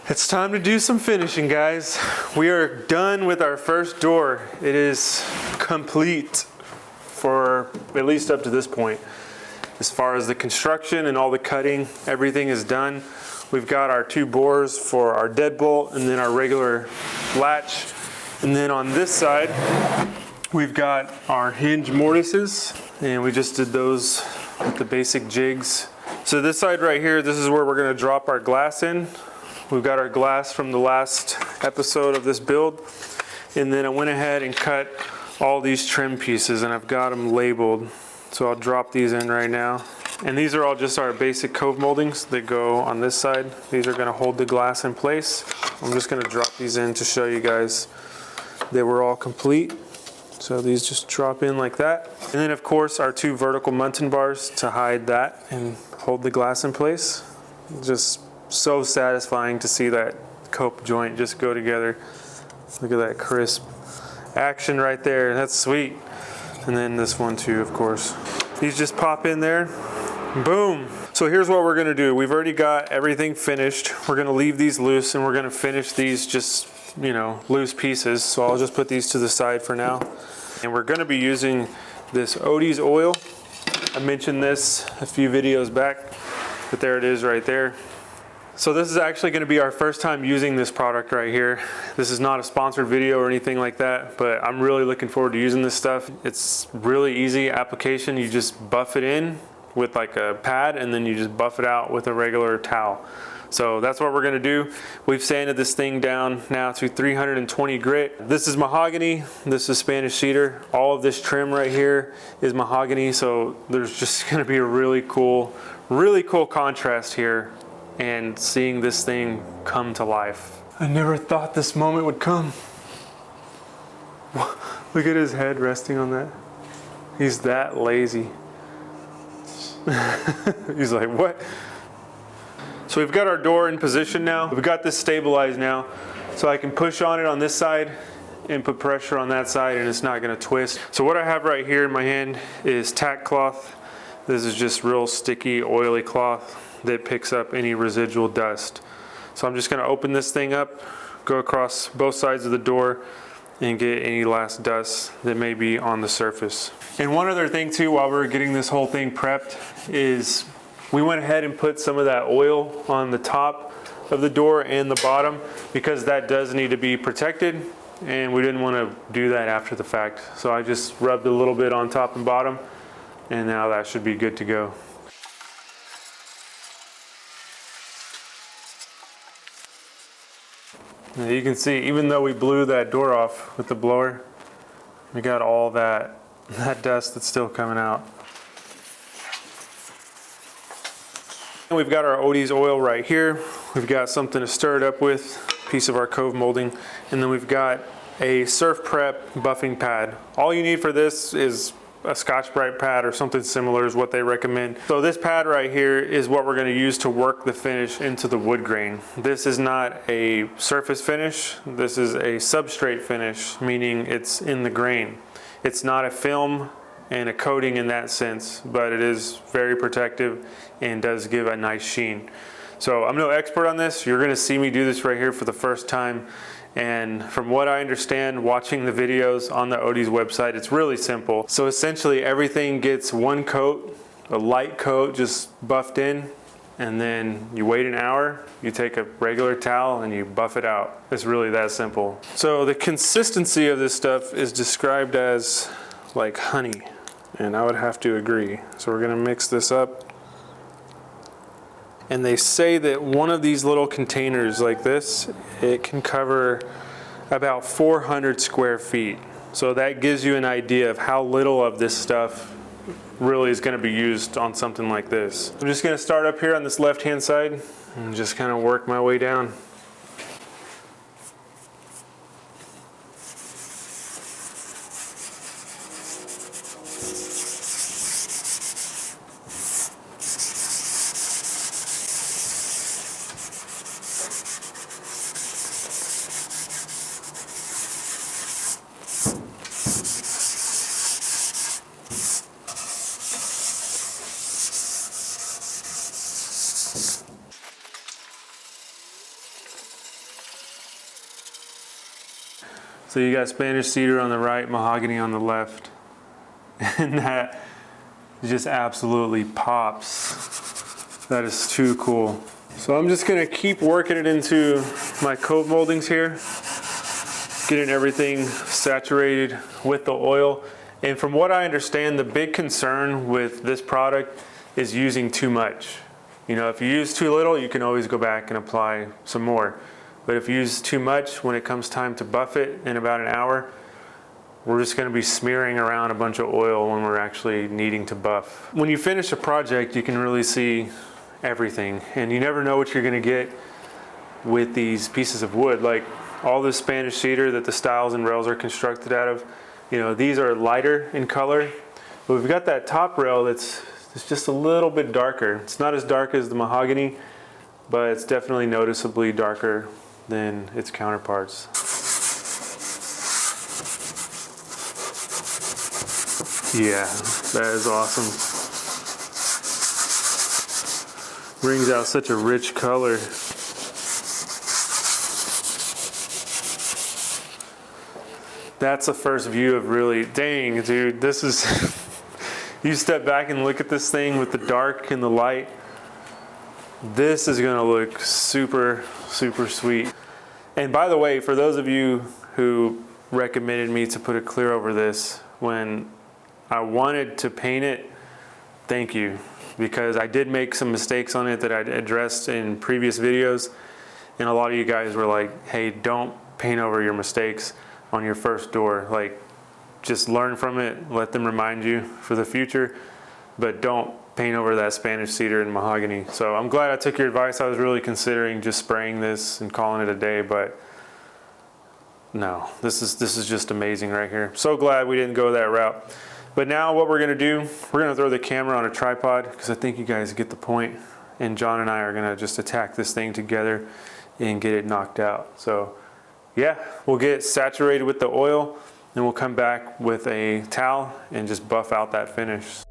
It's time to do some finishing, guys. We are done with our first door. It is complete for at least up to this point. As far as the construction and all the cutting, everything is done. We've got our 2 bores for our deadbolt and then our regular latch. And then on this side, we've got our hinge mortises, and we just did those with the basic jigs. So this side right here, this is where we're gonna drop our glass in. We've got our glass from the last episode of this build. And then I went ahead and cut all these trim pieces, and I've got them labeled. So I'll drop these in right now. And these are all just our basic cove moldings that go on this side. These are gonna hold the glass in place. I'm just gonna drop these in to show you guys that we're all complete. So these just drop in like that. And then of course our 2 vertical muntin bars to hide that and hold the glass in place. Just so satisfying to see that cope joint just go together. Look at that crisp action right there. That's sweet. And then this one too, of course. These just pop in there. Boom. So here's what we're gonna do. We've already got everything finished. We're gonna leave these loose and we're gonna finish these just, you know, loose pieces. So I'll just put these to the side for now. And we're gonna be using this Odie's oil. I mentioned this a few videos back, but there it is right there. So this is actually gonna be our first time using this product right here. This is not a sponsored video or anything like that, but I'm really looking forward to using this stuff. It's really easy application. You just buff it in with like a pad and then you just buff it out with a regular towel. So that's what we're gonna do. We've sanded this thing down now to 320 grit. This is mahogany, this is Spanish cedar. All of this trim right here is mahogany, so there's just gonna be a really cool contrast here and seeing this thing come to life. I never thought this moment would come. Look at his head resting on that. He's that lazy. He's like, what? So we've got our door in position now. We've got this stabilized now. So I can push on it on this side and put pressure on that side and it's not gonna twist. So what I have right here in my hand is tack cloth. This is just real sticky, oily cloth that picks up any residual dust. So I'm just gonna open this thing up, go across both sides of the door and get any last dust that may be on the surface. And one other thing too, while we're getting this whole thing prepped, is we went ahead and put some of that oil on the top of the door and the bottom because that does need to be protected and we didn't want to do that after the fact. So I just rubbed a little bit on top and bottom and now that should be good to go. Now you can see, even though we blew that door off with the blower, we got all that dust that's still coming out. And we've got our Odie's oil right here. We've got something to stir it up with, a piece of our cove molding, and then we've got a Surf Prep buffing pad. All you need for this is a Scotch-Brite pad or something similar is what they recommend. So this pad right here is what we're going to use to work the finish into the wood grain. This is not a surface finish. This is a substrate finish, meaning it's in the grain. It's not a film and a coating in that sense, but it is very protective and does give a nice sheen. So I'm no expert on this. You're going to see me do this right here for the first time. And from what I understand, watching the videos on the Odie's website, it's really simple. So essentially everything gets one coat, a light coat just buffed in, and then you wait an hour, you take a regular towel and you buff it out. It's really that simple. So the consistency of this stuff is described as like honey, and I would have to agree. So we're gonna mix this up. And they say that one of these little containers like this, it can cover about 400 square feet. So that gives you an idea of how little of this stuff really is going to be used on something like this. I'm just going to start up here on this left-hand side and just kind of work my way down. So you got Spanish cedar on the right, mahogany on the left. And that just absolutely pops. That is too cool. So I'm just gonna keep working it into my coat moldings here, getting everything saturated with the oil. And from what I understand, the big concern with this product is using too much. You know, if you use too little, you can always go back and apply some more. But if you use too much, when it comes time to buff it in about an hour, we're just gonna be smearing around a bunch of oil when we're actually needing to buff. When you finish a project, you can really see everything. And you never know what you're gonna get with these pieces of wood. Like all this Spanish cedar that the stiles and rails are constructed out of, you know, these are lighter in color. But we've got that top rail that's just a little bit darker. It's not as dark as the mahogany, but it's definitely noticeably darker than its counterparts. Yeah, that is awesome. Brings out such a rich color. That's the first view of really, dang, dude, this is, you step back and look at this thing with the dark and the light, this is gonna look super, super sweet. And by the way, for those of you who recommended me to put a clear over this, when I wanted to paint it, thank you, because I did make some mistakes on it that I'd addressed in previous videos, and a lot of you guys were like, hey, don't paint over your mistakes on your first door. Like, just learn from it, let them remind you for the future, but don't paint over that Spanish cedar and mahogany. So I'm glad I took your advice. I was really considering just spraying this and calling it a day, but no, this is just amazing right here. So glad we didn't go that route. But now what we're gonna do, we're gonna throw the camera on a tripod because I think you guys get the point. And John and I are gonna just attack this thing together and get it knocked out. So yeah, we'll get it saturated with the oil, and we'll come back with a towel and just buff out that finish.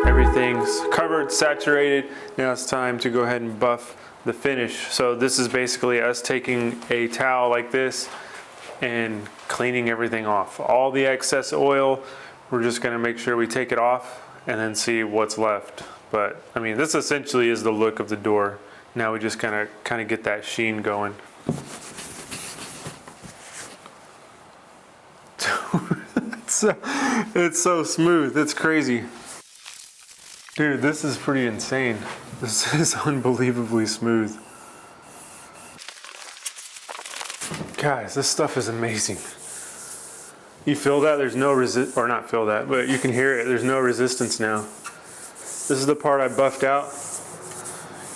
Everything's covered, saturated. Now it's time to go ahead and buff the finish. So this is basically us taking a towel like this and cleaning everything off. All the excess oil, we're just gonna make sure we take it off and then see what's left. But I mean, this essentially is the look of the door. Now we just kind of get that sheen going. It's so smooth, it's crazy. Dude, this is pretty insane. This is unbelievably smooth. Guys, this stuff is amazing. You feel that? There's no or not feel that, but you can hear it. There's no resistance now. This is the part I buffed out.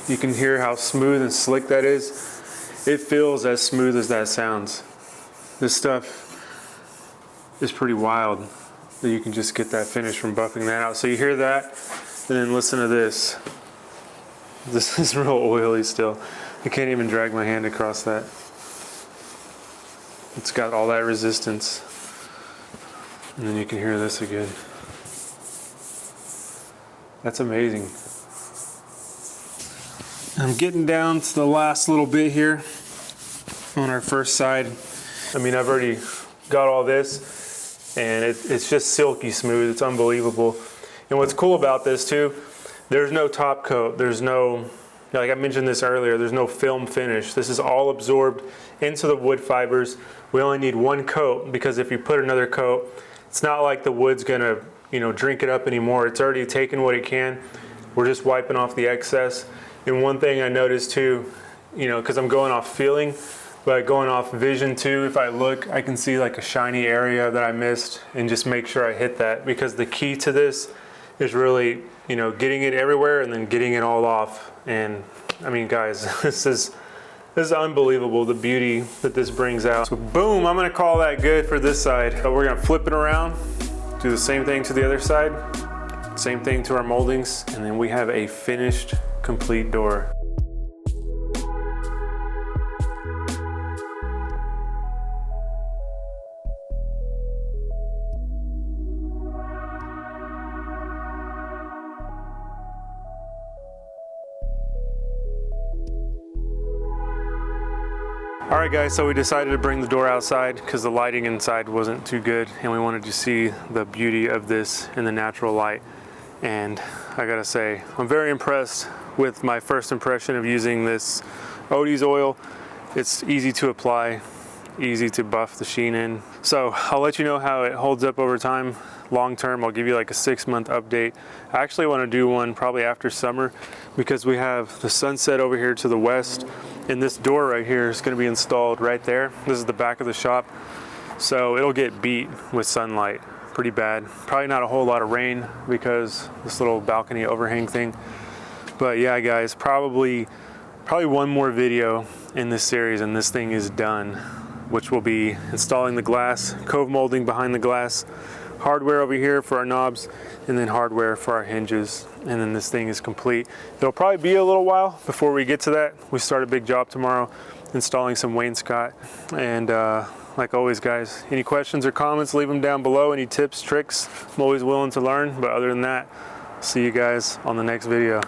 You can hear how smooth and slick that is. It feels as smooth as that sounds. This stuff is pretty wild that you can just get that finish from buffing that out. So you hear that? And then listen to this. This is real oily still. I can't even drag my hand across that. It's got all that resistance. And then you can hear this again. That's amazing. I'm getting down to the last little bit here on our first side. I mean, I've already got all this, and it's just silky smooth. It's unbelievable. And what's cool about this too, there's no top coat. There's no, like I mentioned this earlier, there's no film finish. This is all absorbed into the wood fibers. We only need one coat because if you put another coat, it's not like the wood's gonna, you know, drink it up anymore. It's already taken what it can. We're just wiping off the excess. And one thing I noticed too, you know, because I'm going off feeling, but going off vision too, if I look, I can see like a shiny area that I missed and just make sure I hit that, because the key to this is really, you know, getting it everywhere and then getting it all off. And I mean, guys, this is unbelievable, the beauty that this brings out. So boom, I'm gonna call that good for this side. So we're gonna flip it around, do the same thing to the other side, same thing to our moldings, and then we have a finished, complete door. All right guys, so we decided to bring the door outside because the lighting inside wasn't too good and we wanted to see the beauty of this in the natural light. And I gotta say, I'm very impressed with my first impression of using this Odie's oil. It's easy to apply, easy to buff the sheen in. So I'll let you know how it holds up over time. Long term, I'll give you like a 6-month update. I actually want to do one probably after summer because we have the sunset over here to the west, and this door right here is going to be installed right there. This is the back of the shop, so it'll get beat with sunlight pretty bad. Probably not a whole lot of rain because this little balcony overhang thing. But yeah guys, probably one more video in this series and this thing is done, which will be installing the glass, cove molding behind the glass, hardware over here for our knobs, and then hardware for our hinges, and then this thing is complete. It'll probably be a little while before we get to that. We start a big job tomorrow installing some wainscot. And like always guys, any questions or comments, leave them down below. Any tips, tricks, I'm always willing to learn. But other than that, see you guys on the next video.